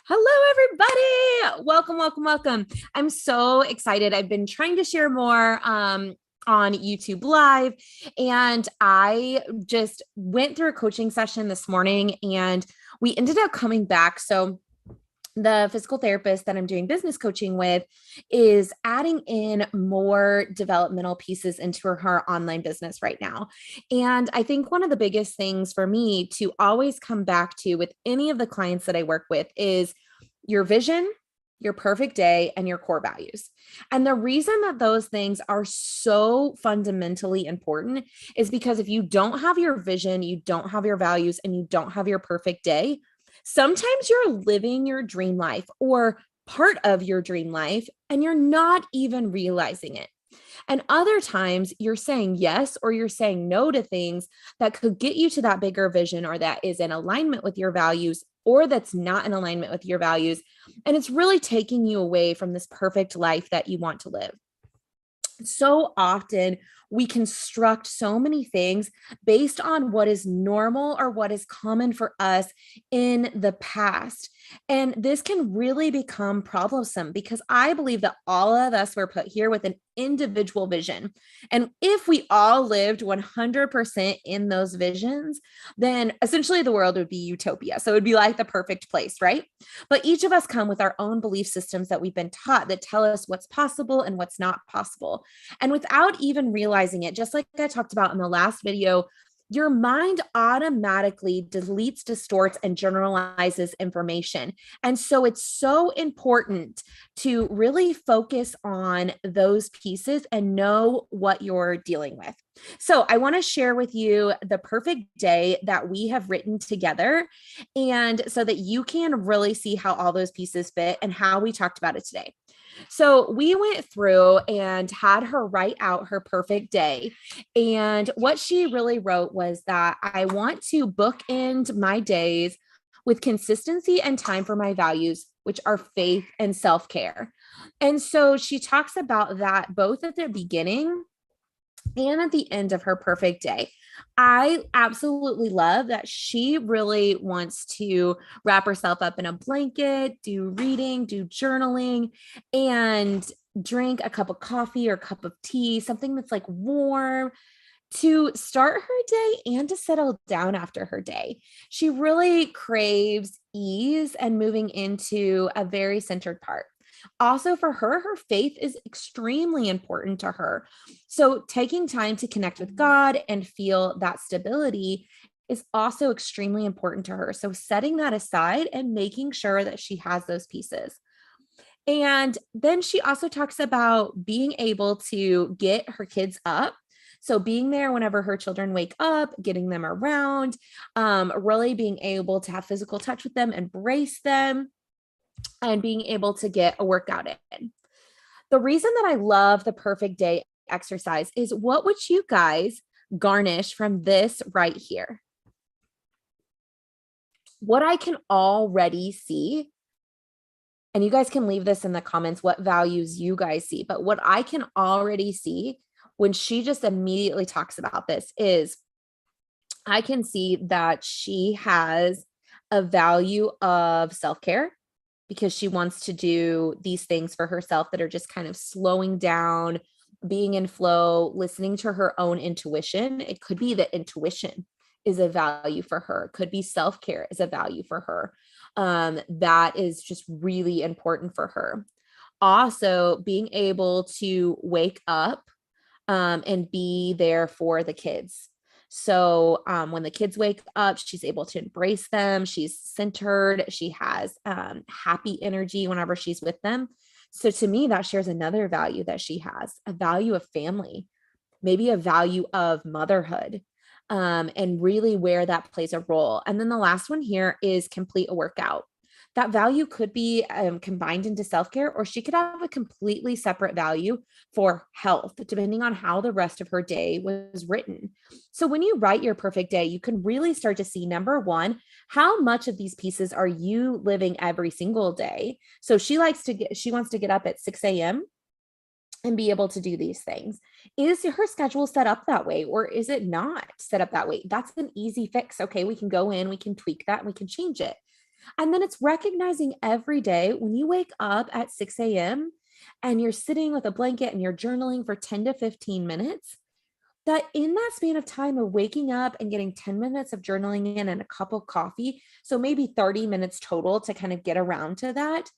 Hello, everybody. Welcome, welcome, welcome. I'm so excited. I've been trying to share more on YouTube Live, and I just went through a coaching session this morning, and we ended up coming back. So the physical therapist that I'm doing business coaching with is adding in more developmental pieces into her online business right now. And I think one of the biggest things for me to always come back to with any of the clients that I work with is your vision, your perfect day, and your core values. And the reason that those things are so fundamentally important is because if you don't have your vision, you don't have your values, and you don't have your perfect day, sometimes you're living your dream life or part of your dream life, and you're not even realizing it. And other times you're saying yes or you're saying no to things that could get you to that bigger vision or that is in alignment with your values or that's not in alignment with your values. And it's really taking you away from this perfect life that you want to live. So often we construct so many things based on what is normal or what is common for us in the past. And this can really become troublesome because I believe that all of us were put here with an individual vision. And if we all lived 100% in those visions, then essentially the world would be utopia. So it would be like the perfect place, right? But each of us come with our own belief systems that we've been taught that tell us what's possible and what's not possible. And without even realizing it, just like I talked about in the last video, your mind automatically deletes, distorts, and generalizes information. And so it's so important to really focus on those pieces and know what you're dealing with. So I want to share with you the perfect day that we have written together, and so that you can really see how all those pieces fit and how we talked about it today. So we went through and had her write out her perfect day. And what she really wrote was that I want to bookend my days with consistency and time for my values, which are faith and self-care. And so she talks about that both at the beginning and at the end of her perfect day. I absolutely love that she really wants to wrap herself up in a blanket, do reading, do journaling, and drink a cup of coffee or a cup of tea, something that's like warm to start her day and to settle down after her day. She really craves ease and moving into a very centered part. Also, for her, her faith is extremely important to her. So, taking time to connect with God and feel that stability is also extremely important to her. So, setting that aside and making sure that she has those pieces. And then she also talks about being able to get her kids up. So being there whenever her children wake up, getting them around, really being able to have physical touch with them, embrace them, and being able to get a workout in. The reason that I love the perfect day exercise is what would you guys garnish from this right here? What I can already see, and you guys can leave this in the comments, what values you guys see, but what I can already see when she just immediately talks about this is I can see that she has a value of self-care because she wants to do these things for herself that are just kind of slowing down, being in flow, listening to her own intuition. It could be that intuition is a value for her. It could be self-care is a value for her. That is just really important for her. Also, being able to wake up and be there for the kids. So when the kids wake up, she's able to embrace them. She's centered. She has happy energy whenever she's with them. So to me, that shares another value that she has, a value of family, maybe a value of motherhood, and really where that plays a role. And then the last one here is complete a workout. That value could be combined into self-care, or she could have a completely separate value for health, depending on how the rest of her day was written. So when you write your perfect day, you can really start to see, number one, how much of these pieces are you living every single day? So she wants to get up at 6 a.m. and be able to do these things. Is her schedule set up that way, or is it not set up that way? That's an easy fix. Okay, we can go in, we can tweak that, we can change it. And then it's recognizing every day when you wake up at 6 a.m. and you're sitting with a blanket and you're journaling for 10 to 15 minutes, that in that span of time of waking up and getting 10 minutes of journaling in and a cup of coffee, so maybe 30 minutes total to kind of get around to that,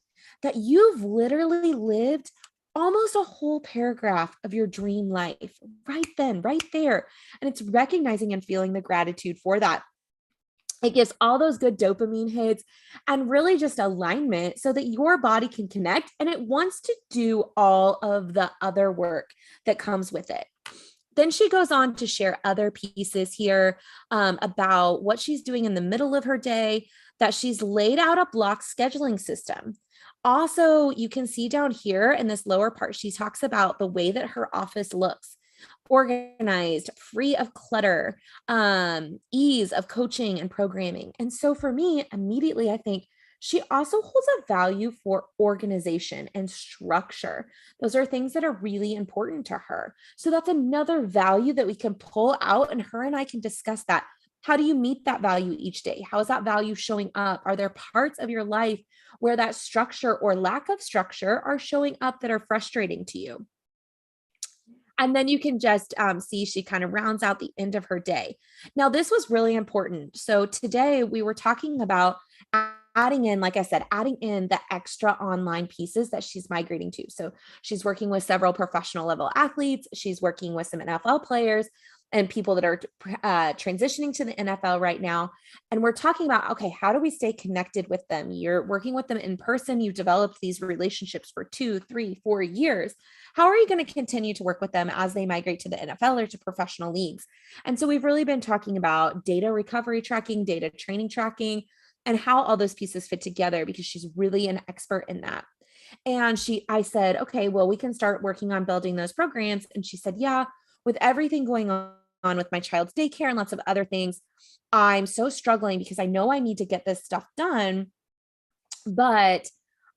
that you've literally lived almost a whole paragraph of your dream life right then, right there. And it's recognizing and feeling the gratitude for that. It gives all those good dopamine hits and really just alignment so that your body can connect and it wants to do all of the other work that comes with it. Then she goes on to share other pieces here about what she's doing in the middle of her day, that she's laid out a block scheduling system. Also, you can see down here in this lower part, she talks about the way that her office looks: organized, free of clutter, ease of coaching and programming. And so for me, immediately, I think she also holds a value for organization and structure. Those are things that are really important to her. So that's another value that we can pull out, and her and I can discuss that. How do you meet that value each day? How is that value showing up? Are there parts of your life where that structure or lack of structure are showing up that are frustrating to you? And then you can just see she kind of rounds out the end of her day. Now, this was really important. So today we were talking about adding in, like I said, adding in the extra online pieces that she's migrating to. So she's working with several professional level athletes. She's working with some NFL players and people that are transitioning to the NFL right now. And we're talking about, okay, how do we stay connected with them? You're working with them in person. You've developed these relationships for 2, 3, 4 years. How are you going to continue to work with them as they migrate to the NFL or to professional leagues? And so we've really been talking about data recovery tracking, data training tracking, and how all those pieces fit together, because she's really an expert in that. And I said, okay, well, we can start working on building those programs. And she said, yeah, with everything going on with my child's daycare and lots of other things, I'm so struggling because I know I need to get this stuff done, but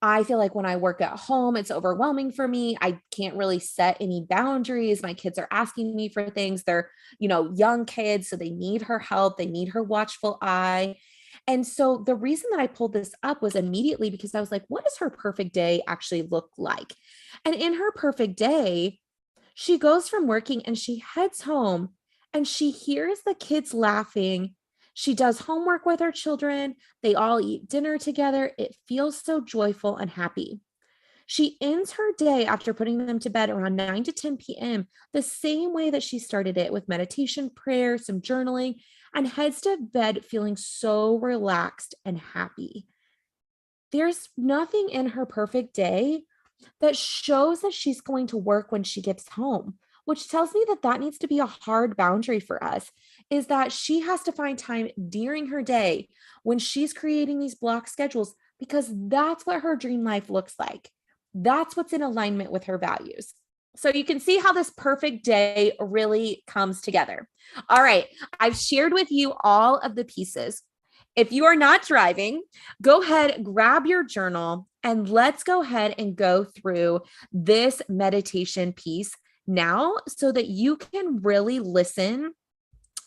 I feel like when I work at home, it's overwhelming for me. I can't really set any boundaries. My kids are asking me for things. They're, young kids, so they need her help. They need her watchful eye. And so the reason that I pulled this up was immediately because I was like, what does her perfect day actually look like? And in her perfect day, she goes from working and she heads home and she hears the kids laughing. She does homework with her children. They all eat dinner together. It feels so joyful and happy. She ends her day after putting them to bed around 9 to 10 p.m., the same way that she started it, with meditation, prayer, some journaling, and heads to bed feeling so relaxed and happy. There's nothing in her perfect day that shows that she's going to work when she gets home, which tells me that that needs to be a hard boundary for us, is that she has to find time during her day when she's creating these block schedules, because that's what her dream life looks like. That's what's in alignment with her values. So you can see how this perfect day really comes together. All right, I've shared with you all of the pieces. If you are not driving, go ahead, grab your journal, and let's go ahead and go through this meditation piece now so that you can really listen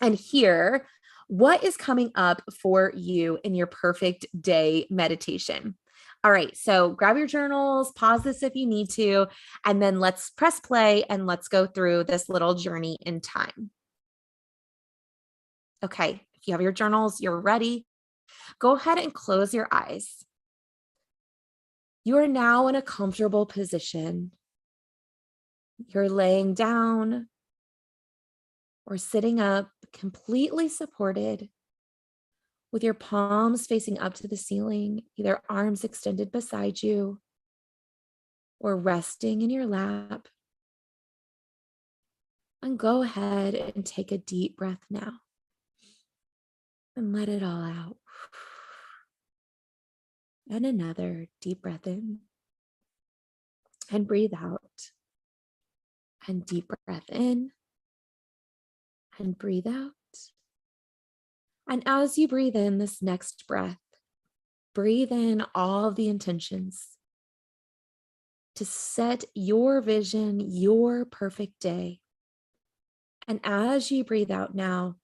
and hear what is coming up for you in your perfect day meditation. All right, so grab your journals, pause this if you need to, and then let's press play and let's go through this little journey in time. Okay, if you have your journals, you're ready. Go ahead and close your eyes. You are now in a comfortable position. You're laying down or sitting up, completely supported, with your palms facing up to the ceiling, either arms extended beside you or resting in your lap. And go ahead and take a deep breath now and let it all out. And another deep breath in and breathe out. And deep breath in and breathe out. And as you breathe in this next breath, breathe in all of the intentions to set your vision, your perfect day. And as you breathe out now,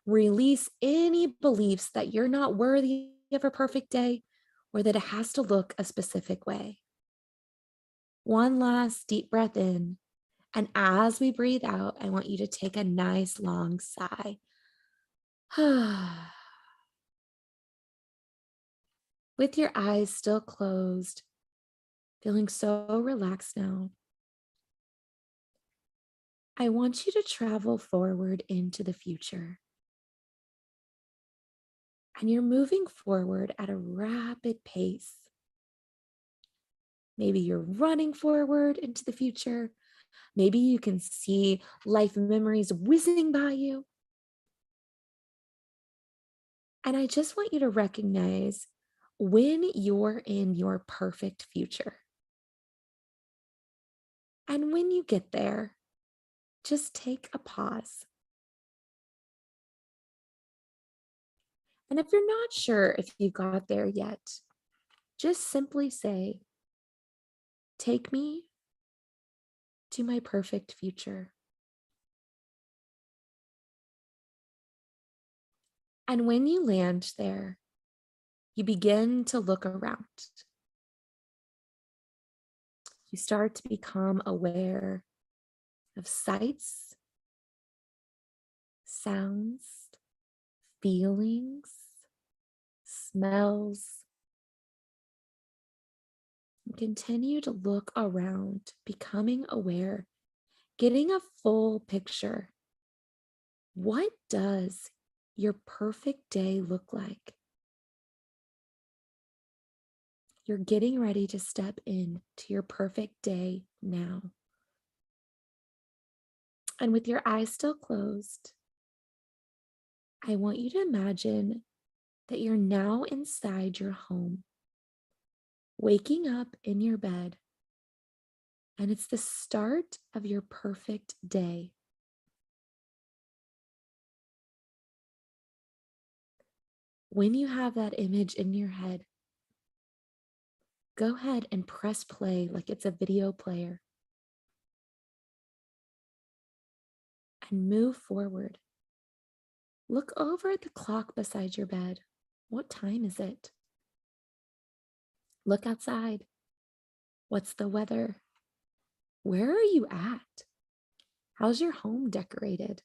release any beliefs that you're not worthy of a perfect day or that it has to look a specific way. One last deep breath in. And as we breathe out, I want you to take a nice long sigh. With your eyes still closed, feeling so relaxed now, I want you to travel forward into the future. And you're moving forward at a rapid pace. Maybe you're running forward into the future. Maybe you can see life memories whizzing by you. And I just want you to recognize when you're in your perfect future. And when you get there, just take a pause. And if you're not sure if you got there yet, just simply say, "Take me to my perfect future." And when you land there, you begin to look around. You start to become aware of sights, sounds, feelings, smells. And continue to look around, becoming aware, getting a full picture. What does your perfect day look like? You're getting ready to step into your perfect day now. And with your eyes still closed, I want you to imagine that you're now inside your home, waking up in your bed, and it's the start of your perfect day. When you have that image in your head, go ahead and press play like it's a video player and move forward. Look over at the clock beside your bed. What time is it? Look outside. What's the weather? Where are you at? How's your home decorated?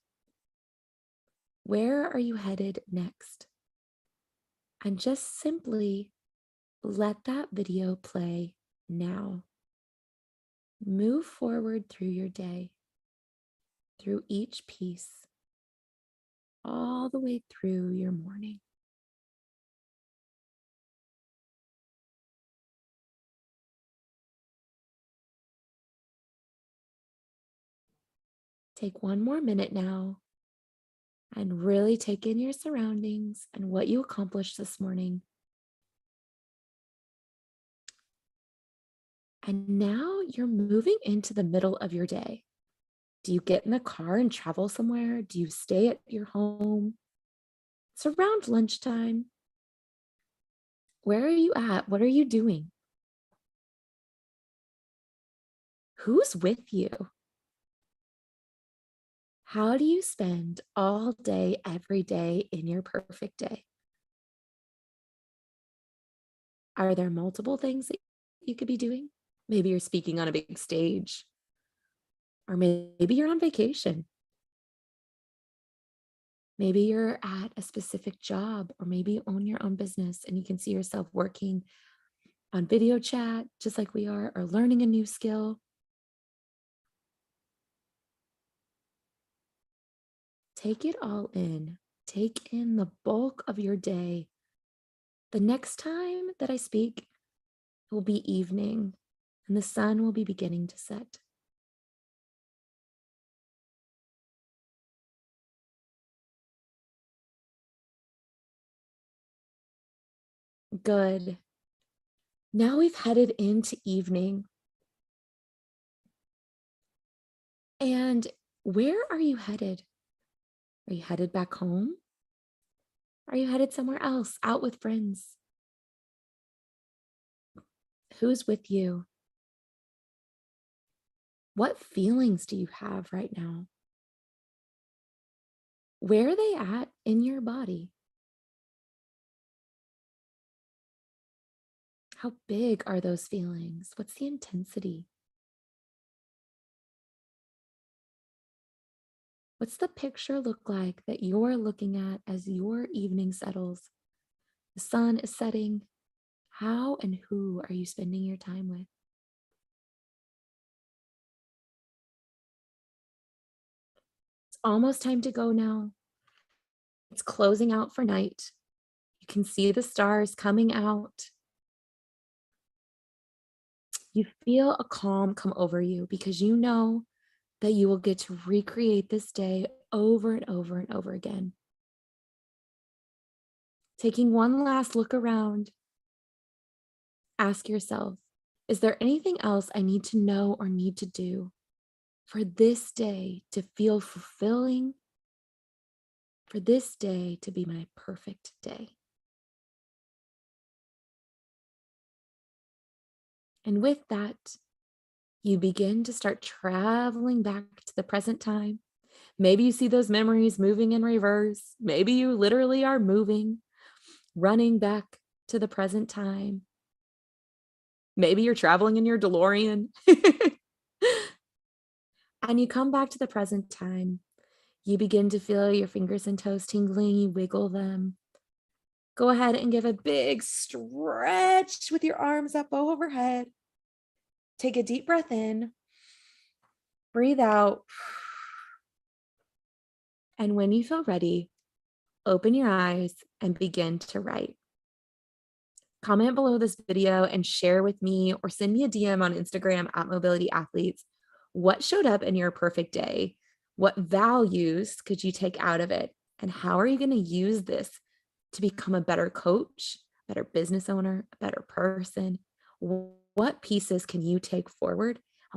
Where are you headed next? And just simply let that video play now. Move forward through your day, through each piece, all the way through your morning. Take one more minute now and really take in your surroundings and what you accomplished this morning. And now you're moving into the middle of your day. Do you get in the car and travel somewhere? Do you stay at your home? It's around lunchtime. Where are you at? What are you doing? Who's with you? How do you spend all day, every day in your perfect day? Are there multiple things that you could be doing? Maybe you're speaking on a big stage, or maybe you're on vacation. Maybe you're at a specific job, or maybe you own your own business and you can see yourself working on video chat, just like we are, or learning a new skill. Take it all in. Take in the bulk of your day. The next time that I speak, it will be evening and the sun will be beginning to set. Good. Now we've headed into evening. And where are you headed? Are you headed back home? Are you headed somewhere else, out with friends? Who's with you? What feelings do you have right now? Where are they at in your body? How big are those feelings? What's the intensity? What's the picture look like that you're looking at as your evening settles? The sun is setting. How and who are you spending your time with? It's almost time to go now. It's closing out for night. You can see the stars coming out. You feel a calm come over you because you know that you will get to recreate this day over and over and over again. Taking one last look around, ask yourself, is there anything else I need to know or need to do for this day to feel fulfilling, for this day to be my perfect day? And with that, you begin to start traveling back to the present time. Maybe you see those memories moving in reverse. Maybe you literally are moving, running back to the present time. Maybe you're traveling in your DeLorean. And you come back to the present time. You begin to feel your fingers and toes tingling. You wiggle them. Go ahead and give a big stretch with your arms up overhead. Take a deep breath in. Breathe out. And when you feel ready, open your eyes and begin to write. Comment below this video and share with me or send me a DM on Instagram at Mobility Athletes. What showed up in your perfect day? What values could you take out of it? And how are you going to use this to become a better coach, better business owner, a better person? What pieces can you take forward